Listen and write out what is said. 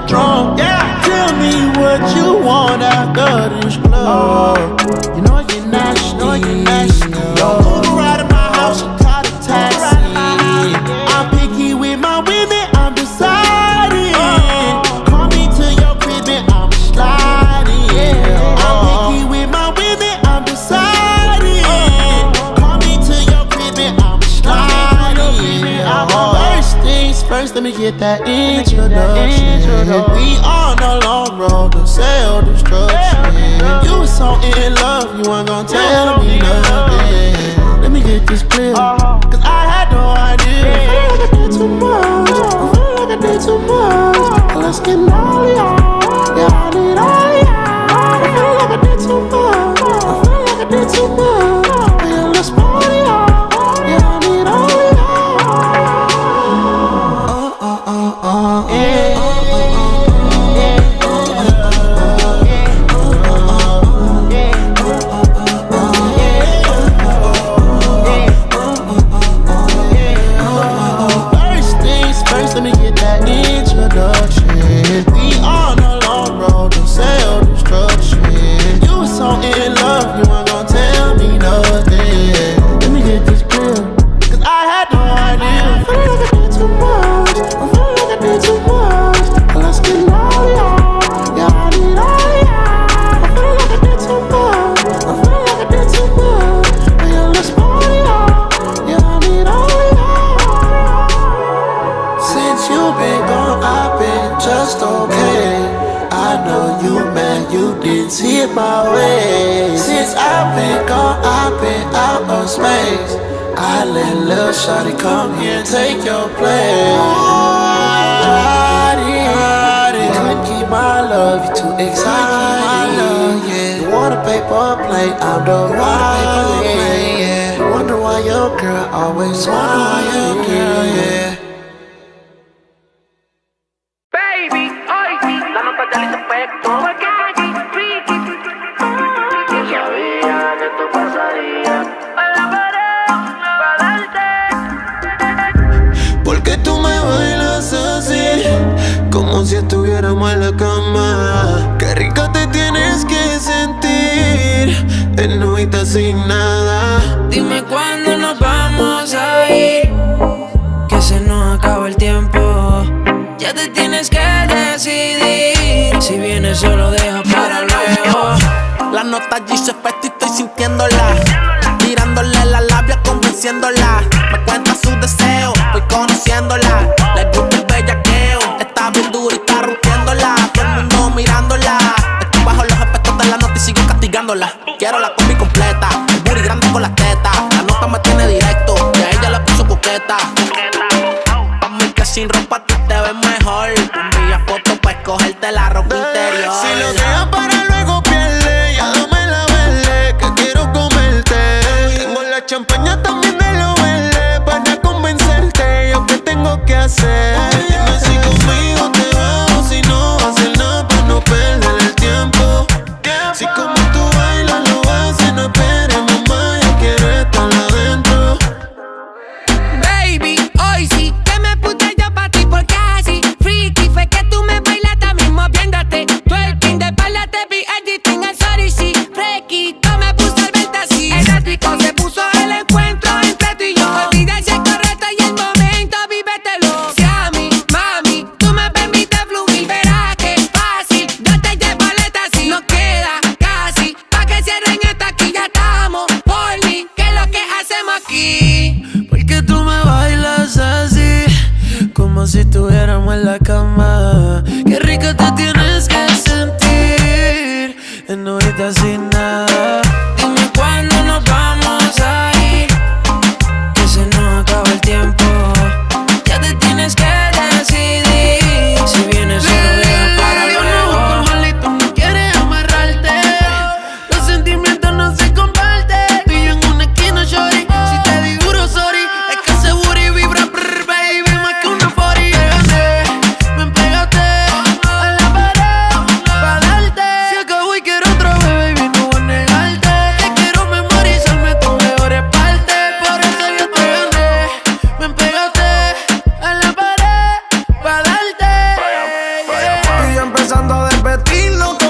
drunk. Yeah. Tell me what you want after this club. You know you're nasty. Don't move around in my house, I'm tired of taxi. I'm picky with my women, I'm deciding. Call me to your crib and I'm sliding. I'm picky with my women, I'm deciding. Call me to your crib and I'm sliding. First things first, let me get that introduction. We on a long road to self-destruction. You was so in love, you weren't gonna tell me nothing. Let me get this clear, cause I had no idea. I feel like I did too much, I feel like I did too much. Let's get all y'all, yeah, I need all y'all. I feel like I did too much, I feel like I did too much. Yeah, let's party y'all, yeah, I need all y'all. Let me get that introduction. We on a long road to self-destruction. You was so in love, you weren't gonna tell me nothing. Let me get this clear, cause I had no idea. I feel like I did too much, I feel like I did too much. Let's get all y'all, yeah, I need all y'all. I feel like I did too much, I feel like I did too much. Yeah, let's party y'all, yeah, I need all y'all. Since you been gone, I've been just okay. I know you mad, you didn't see it my way. Since I've been gone, I've been out of space. I let lil' shawty come here and take your place. Couldn't keep my love, you too excited. Yeah. You want a paper plate, I'm the right. You wonder why your girl always smiling. Yeah. Porque tú me bailas así, como si estuviéramos en la cama. Qué rica te tienes que sentir, desnudita sin nada. Dime cuándo nos vamos a ir, que se nos acaba el tiempo. Ya te tienes que decidir, si vienes solo deja para luego. La nota allí se efecto y estoy sintiéndola, tirándole la labia, convenciéndola. Me cuenta su deseo, voy conociéndola. Le gusta el bellaqueo, está bien dura y está rompiéndola. Todo el mundo mirándola, estoy bajo los efectos de la nota y sigo castigándola. Quiero la combi completa, el booty grande con las tetas. La nota me tiene directo y a ella le puso coqueta. Pa' mí que sin ropa tú te ves mejor. Envía fotos pa' escogerte la ropa interior. Si lo dejas para luego pierde, ya dame la verde, que quiero comerte. Tengo la champaña también de lo verde, para convencerte. Yo qué tengo que hacer. Dime si conmigo te vas o si no vas a hacer nada para no perder el tiempo. Si como tú bailas lo haces, no esperes mamá, yo quiero estar adentro. Baby, hoy sí que me puse yo pa' ti porque así freaky fue que tú me bailaste mismo viéndote. Twerking de espalda te vi editing al sorry sí. Frequito me puso al verte así. El rico se puso el encuentro entre tú y yo. Olvídese el correcto y el momento, vívetelo. Si a mí empezando a repetirlo.